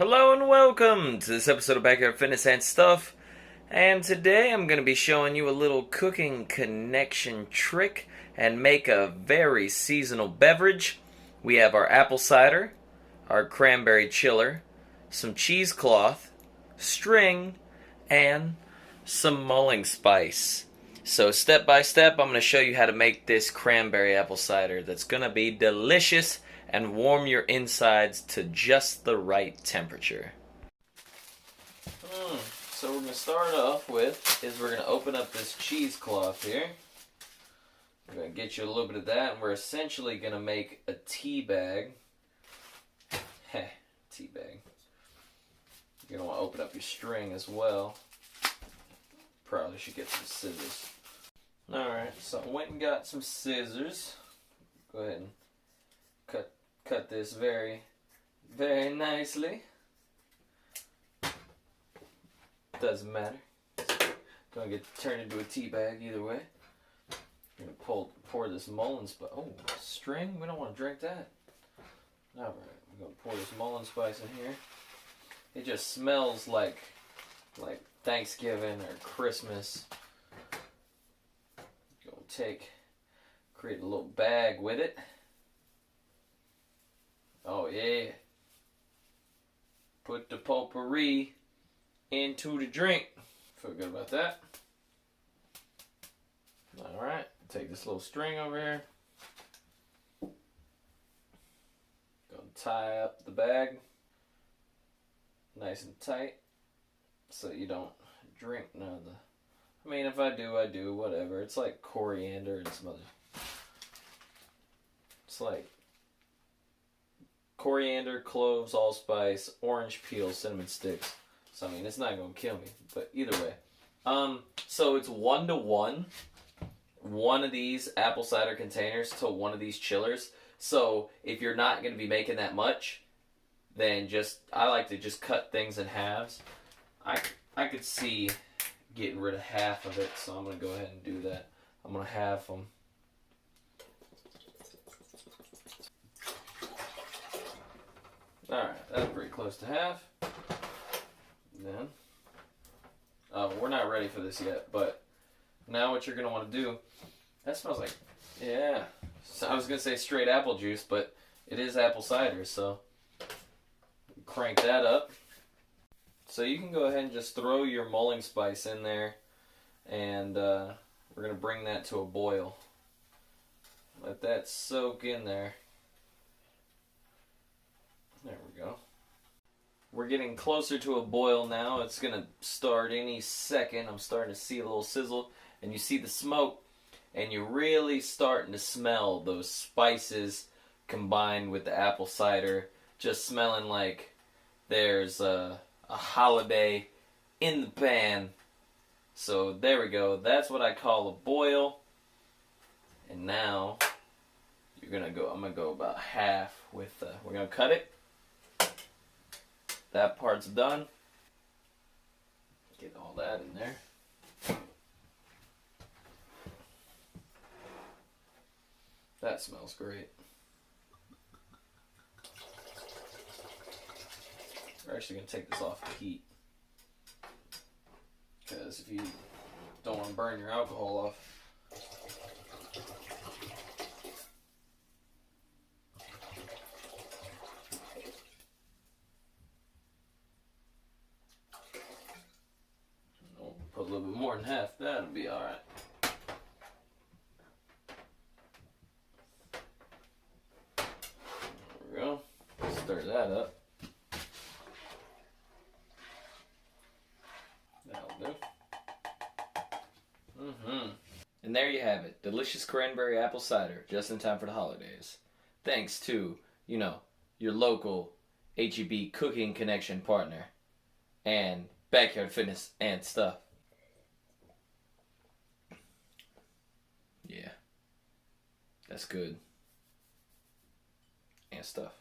Hello and welcome to this episode of Backyard Fitness and Stuff. And today I'm going to be showing you a little cooking connection trick and make a very seasonal beverage. We have our apple cider, our cranberry chiller, some cheesecloth, string, and some mulling spice. So step by step I'm going to show you how to make this cranberry apple cider that's going to be delicious and warm your insides to just the right temperature. So we're going to start off with is we're going to open up this cheesecloth here. We're going to get you a little bit of that, and we're essentially going to make a tea bag. Tea bag. You're going to want to open up your string as well. Probably should get some scissors. Alright, so I went and got some scissors. Go ahead and cut this very, very nicely. Doesn't matter. Gonna get turned into a tea bag either way. I'm gonna pour this mullein spice. Oh, string? We don't want to drink that. Alright, we're gonna pour this mullein spice in here. It just smells like Thanksgiving or Christmas. Create a little bag with it. Oh yeah. Put the potpourri into the drink. Feel good about that. Alright, take this little string over here. Gonna tie up the bag nice and tight so you don't drink none of the... I mean, if I do, whatever. It's like coriander and some other... It's like coriander, cloves, allspice, orange peel, cinnamon sticks. So, I mean, it's not going to kill me. But either way. So it's 1-to-1. One of these apple cider containers to one of these chillers. So, if you're not going to be making that much, then I like to just cut things in halves. I could see getting rid of half of it, so I'm going to go ahead and do that. I'm going to halve them. Alright, that's pretty close to half. Then, we're not ready for this yet, but now what you're going to want to do, that smells like, yeah, so I was going to say straight apple juice, but it is apple cider, so crank that up. So you can go ahead and just throw your mulling spice in there, and we're going to bring that to a boil. Let that soak in there. There we go. We're getting closer to a boil now. It's going to start any second. I'm starting to see a little sizzle, and you see the smoke, and you're really starting to smell those spices combined with the apple cider, just smelling like there's a holiday in the pan. So there we go. That's what I call a boil. And now I'm gonna go about half with. We're gonna cut it. That part's done. Get all that in there. That smells great. We're actually going to take this off the heat, because if you don't want to burn your alcohol off. Put a little bit more than half, that'll be alright. There we go. Stir that up. And there you have it. Delicious cranberry apple cider, just in time for the holidays. Thanks to, your local HEB cooking connection partner and Backyard Fitness and Stuff. Yeah. That's good. And stuff.